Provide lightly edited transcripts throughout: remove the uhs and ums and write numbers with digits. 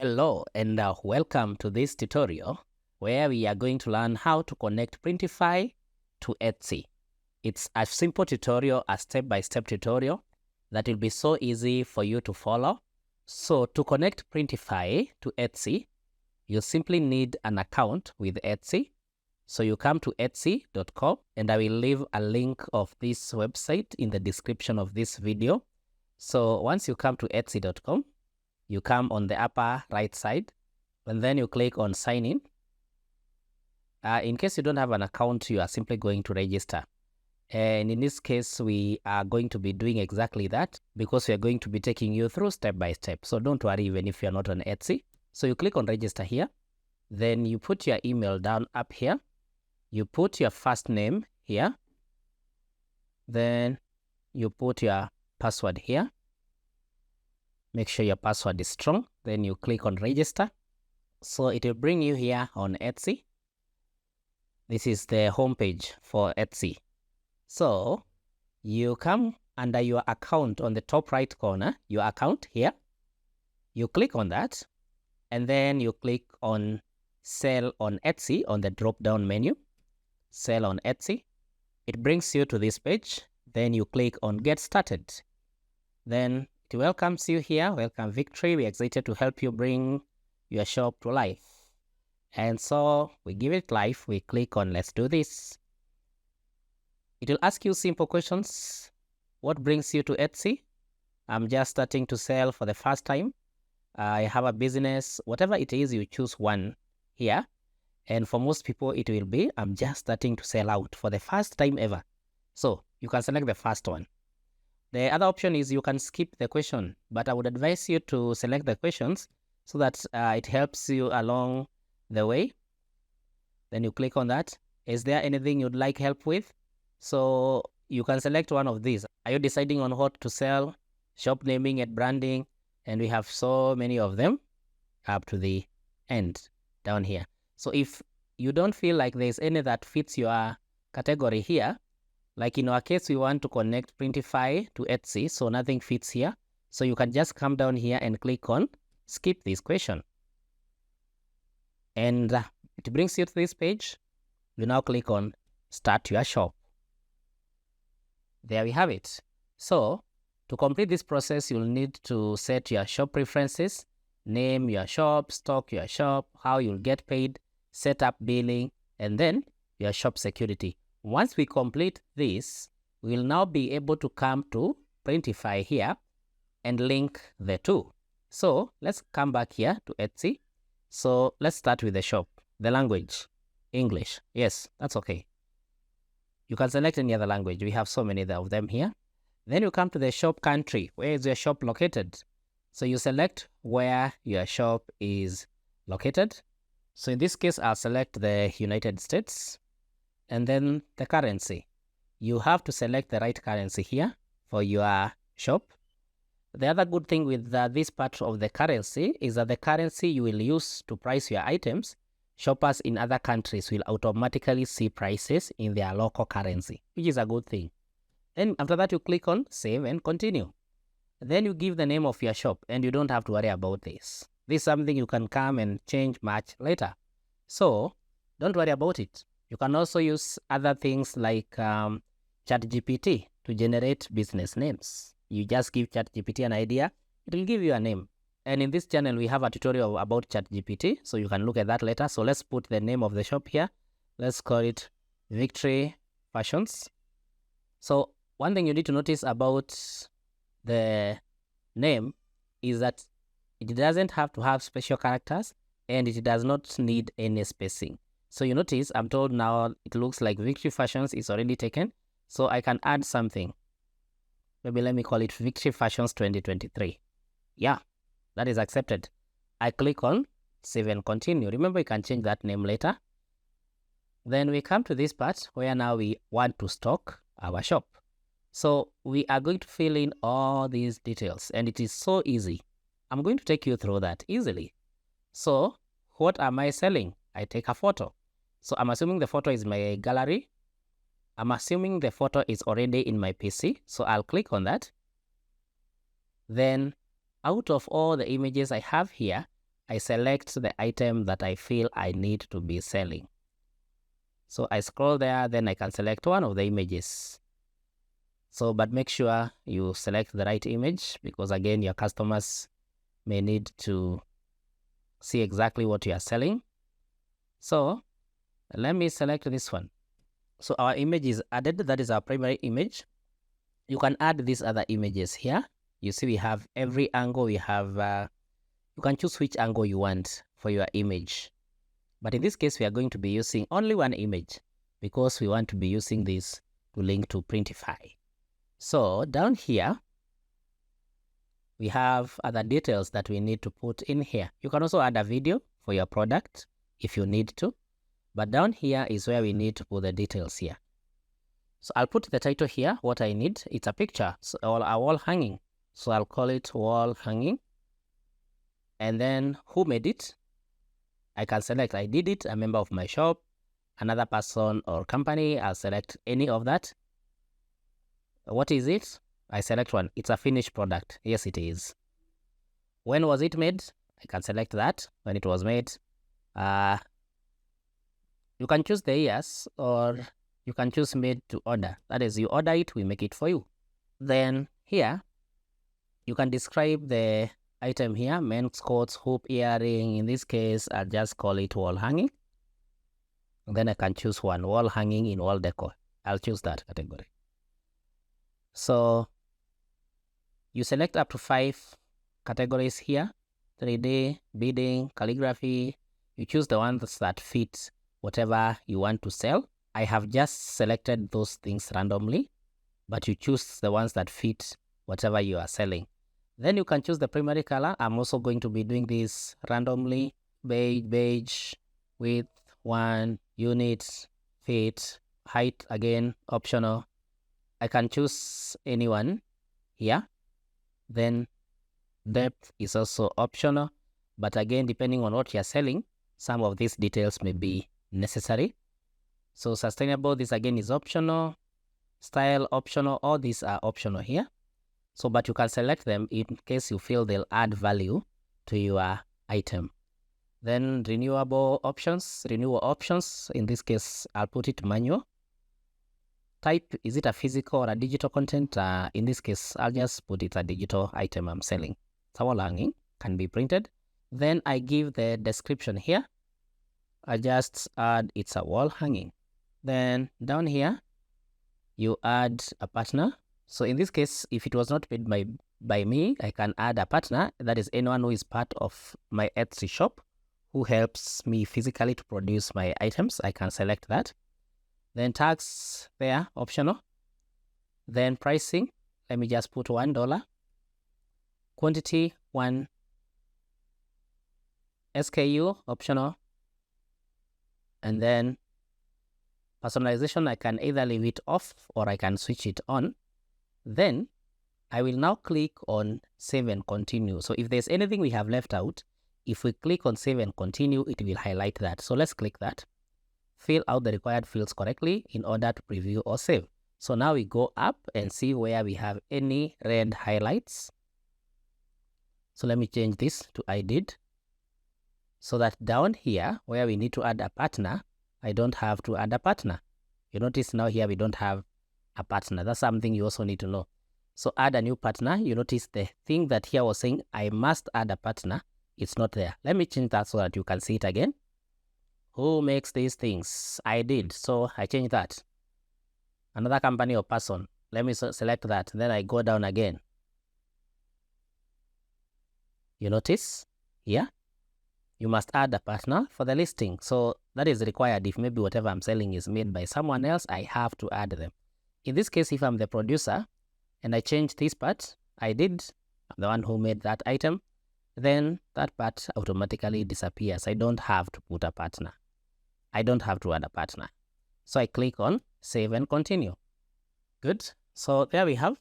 Hello and welcome to this tutorial where we are going to learn how to connect Printify to Etsy. It's a simple tutorial, a step-by-step tutorial that will be so easy for you to follow. So to connect Printify to Etsy, you simply need an account with Etsy. So you come to etsy.com and I will leave a link of this website in the description of this video. So once you come to etsy.com, you come on the upper right side and then you click on sign in. In case you don't have an account, you are simply going to register. And in this case, we are going to be doing exactly that because we are going to be taking you through step by step. So don't worry even if you're not on Etsy. So you click on register here. Then you put your email down up here. You put your first name here. Then you put your password here. Make sure your password is strong. Then you click on register. So it will bring you here on Etsy. This is the homepage for Etsy. So you come under your account on the top right corner, your account here. You click on that and then you click on sell on Etsy on the drop down menu. Sell on Etsy. It brings you to this page. Then you click on get started. Then it welcomes you here. Welcome Victory. We're excited to help you bring your shop to life. And so we give it life. We click on let's do this. It will ask you simple questions. What brings you to Etsy? I'm just starting to sell for the first time. I have a business. Whatever it is, you choose one here. And for most people, it will be I'm just starting to sell out for the first time ever. So you can select the first one. The other option is you can skip the question, but I would advise you to select the questions so that it helps you along the way. Then you click on that. Is there anything you'd like help with? So you can select one of these. Are you deciding on what to sell? Shop naming and branding. And we have so many of them up to the end down here. So if you don't feel like there's any that fits your category here, like in our case, we want to connect Printify to Etsy, so nothing fits here. So you can just come down here and click on skip this question. And it brings you to this page. You now click on start your shop. There we have it. So to complete this process, you'll need to set your shop preferences, name your shop, stock your shop, how you'll get paid, set up billing, and then your shop security. Once we complete this, we'll now be able to come to Printify here and link the two. So let's come back here to Etsy. So let's start with the shop. The language, English. Yes, that's okay. You can select any other language. We have so many of them here. Then you come to the shop country. Where is your shop located? So you select where your shop is located. So in this case, I'll select the United States. And then the currency. You have to select the right currency here for your shop. The other good thing with this part of the currency is that the currency you will use to price your items, shoppers in other countries will automatically see prices in their local currency, which is a good thing. Then after that, you click on save and continue. Then you give the name of your shop and you don't have to worry about this. This is something you can come and change much later. So don't worry about it. You can also use other things like ChatGPT to generate business names. You just give ChatGPT an idea, it will give you a name. And in this channel, we have a tutorial about ChatGPT, so you can look at that later. So let's put the name of the shop here. Let's call it Victory Fashions. So one thing you need to notice about the name is that it doesn't have to have special characters and it does not need any spacing. So you notice I'm told now it looks like Victory Fashions is already taken. So I can add something. Maybe let me call it Victory Fashions 2023. Yeah, that is accepted. I click on save and continue. Remember, you can change that name later. Then we come to this part where now we want to stock our shop. So we are going to fill in all these details and it is so easy. I'm going to take you through that easily. So what am I selling? I take a photo. So I'm assuming the photo is my gallery. I'm assuming the photo is already in my PC. So I'll click on that. Then out of all the images I have here, I select the item that I feel I need to be selling. So I scroll there, then I can select one of the images. So, but make sure you select the right image, because again, your customers may need to see exactly what you are selling. So let me select this one. So our image is added. That is our primary image. You can add these other images here. You see we have every angle. We have, you can choose which angle you want for your image. But in this case, we are going to be using only one image because we want to be using this to link to Printify. So down here, we have other details that we need to put in here. You can also add a video for your product if you need to. But down here is where we need to put the details here. So I'll put the title here, what I need. It's a picture, so, or a wall hanging. So I'll call it wall hanging. And then who made it? I can select I did it, a member of my shop, another person or company. I'll select any of that. What is it? I select one. It's a finished product. Yes, it is. When was it made? I can select that, when it was made. You can choose the years, or you can choose made to order. That is, you order it, we make it for you. Then here, you can describe the item here, men's coats, hoop, earring. In this case, I'll just call it wall hanging. And then I can choose one, wall hanging in wall decor. I'll choose that category. So you select up to 5 categories here: 3D, bidding, calligraphy. You choose the ones that fit whatever you want to sell. I have just selected those things randomly, but you choose the ones that fit whatever you are selling. Then you can choose the primary color. I'm also going to be doing this randomly. Beige, width 1, units, fit, height again, optional. I can choose anyone here. Then depth is also optional, but again, depending on what you're selling, some of these details may be necessary. So sustainable, this again is optional. Style, optional. All these are optional here. So, but you can select them in case you feel they'll add value to your item. Then renewal options. In this case, I'll put it manual. Type, is it a physical or a digital content? In this case, I'll just put it a digital item I'm selling. It's a wall hanging, can be printed. Then I give the description here. I just add it's a wall hanging. Then down here, you add a partner. So in this case, if it was not paid by me, I can add a partner. That is anyone who is part of my Etsy shop, who helps me physically to produce my items. I can select that. Then tags there, optional. Then pricing, let me just put $1. Quantity, 1. SKU, optional. And then personalization, I can either leave it off or I can switch it on. Then I will now click on save and continue. So if there's anything we have left out, if we click on save and continue, it will highlight that. So let's click that. Fill out the required fields correctly in order to preview or save. So now we go up and see where we have any red highlights. So let me change this to I did, so that down here where we need to add a partner, I don't have to add a partner. You notice now here we don't have a partner. That's something you also need to know. So add a new partner. You notice the thing that here was saying I must add a partner, it's not there. Let me change that so that you can see it again. Who makes these things? I did, so I change that. Another company or person, let me select that. Then I go down again. You notice here, you must add a partner for the listing. So that is required. If maybe whatever I'm selling is made by someone else, I have to add them. In this case, if I'm the producer and I change this part, I did, I'm the one who made that item, then that part automatically disappears. I don't have to put a partner. I don't have to add a partner. So I click on save and continue. Good. So there we have.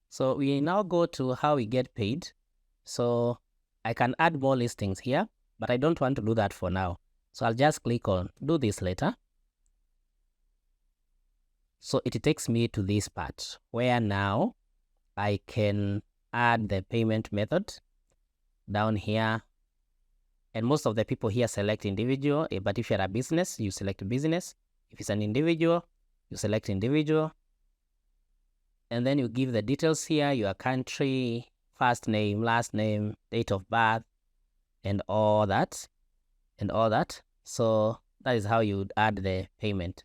So we now go to how we get paid. So I can add more listings here, but I don't want to do that for now. So I'll just click on do this later. So it takes me to this part where now I can add the payment method. Down here, And most of the people here select individual, but if you're a business, you select business. If it's an individual, you select individual. And then you give the details here, your country, first name, last name, date of birth, and all that. So that is how you would add the payment.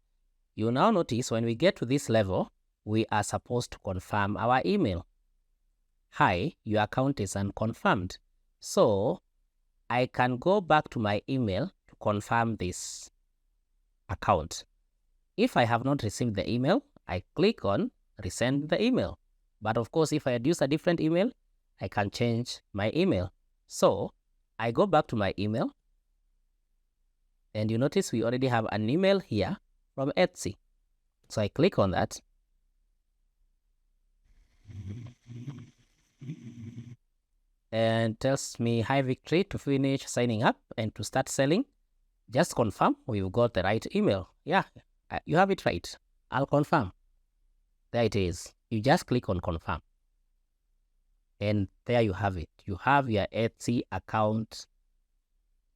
You now notice when we get to this level, we are supposed to confirm our email. Hi, your account is unconfirmed. So I can go back to my email to confirm this account. If I have not received the email, I click on resend the email. But of course, if I had used a different email, I can change my email. So I go back to my email, and you notice we already have an email here from Etsy. So I click on that. And tells me, hi Victory, to finish signing up and to start selling, just confirm we've got the right email. Yeah, you have it right. I'll confirm. There it is. You just click on confirm. And there you have it. You have your Etsy account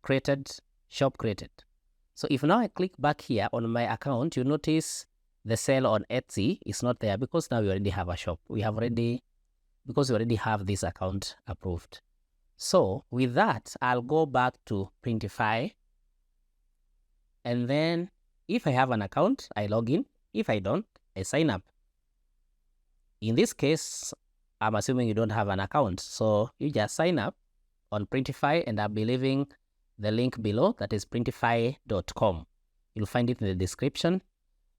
created, shop created. So if now I click back here on my account, you notice the sale on Etsy is not there because now we already have a shop. Because we already have this account approved. So with that, I'll go back to Printify. And then if I have an account, I log in. If I don't, I sign up. In this case, I'm assuming you don't have an account. So you just sign up on Printify, and I'll be leaving the link below. That is printify.com. You'll find it in the description.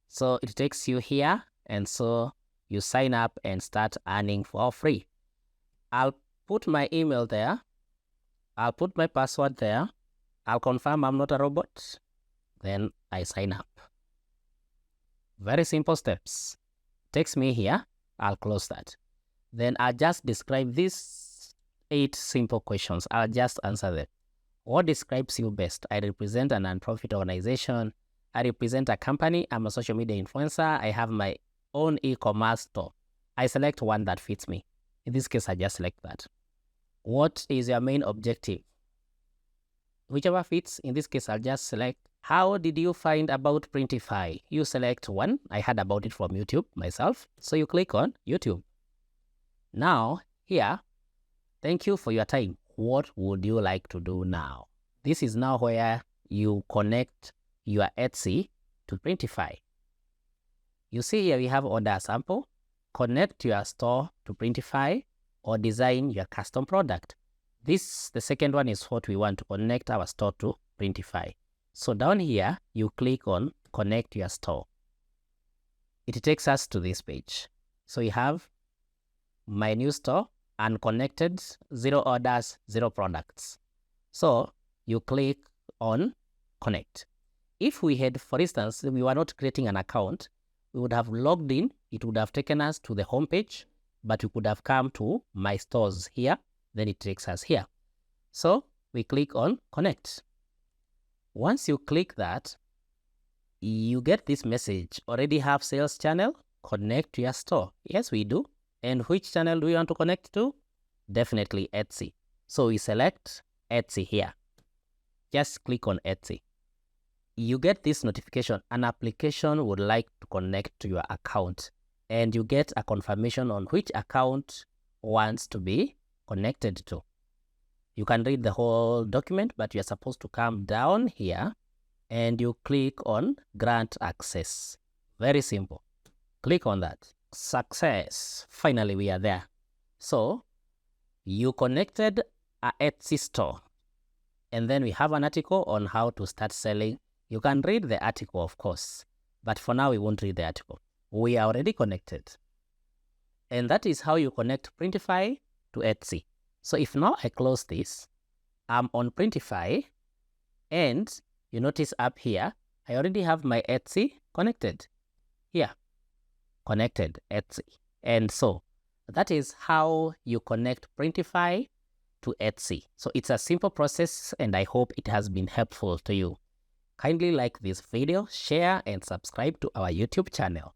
So it takes you here. And so you sign up and start earning for free. I'll put my email there. I'll put my password there. I'll confirm I'm not a robot. Then I sign up. Very simple steps. Takes me here. I'll close that. Then I'll just describe these 8 simple questions. I'll just answer them. What describes you best? I represent a non-profit organization. I represent a company. I'm a social media influencer. I have my own e-commerce store. I select one that fits me. In this case, I just select that. What is your main objective? Whichever fits. In this case, I'll just select, how did you find about Printify? You select one. I heard about it from YouTube myself. So you click on YouTube. Now, here, thank you for your time. What would you like to do now? This is now where you connect your Etsy to Printify. You see here we have order sample, connect your store to Printify, or design your custom product. The second one is what we want, to connect our store to Printify. So down here, you click on connect your store. It takes us to this page. So you have my new store, unconnected, 0 orders, 0 products. So you click on connect. If we had, for instance, we were not creating an account, we would have logged in, it would have taken us to the home page, but we could have come to my stores here, then it takes us here. So we click on connect. Once you click that, you get this message, already have sales channel, connect to your store. Yes, we do. And which channel do we want to connect to? Definitely Etsy. So we select Etsy here. Just click on Etsy. You get this notification, an application would like to connect to your account, and you get a confirmation on which account wants to be connected to. You can read the whole document, but you're supposed to come down here and you click on grant access. Very simple. Click on that. Success. Finally, we are there. So you connected a Etsy store, and then we have an article on how to start selling. You can read the article, of course, but for now we won't read the article. We are already connected. And that is how you connect Printify to Etsy. So if now I close this, I'm on Printify, and you notice up here, I already have my Etsy connected. Here, connected Etsy. And so that is how you connect Printify to Etsy. So it's a simple process, and I hope it has been helpful to you. Kindly like this video, share, and subscribe to our YouTube channel.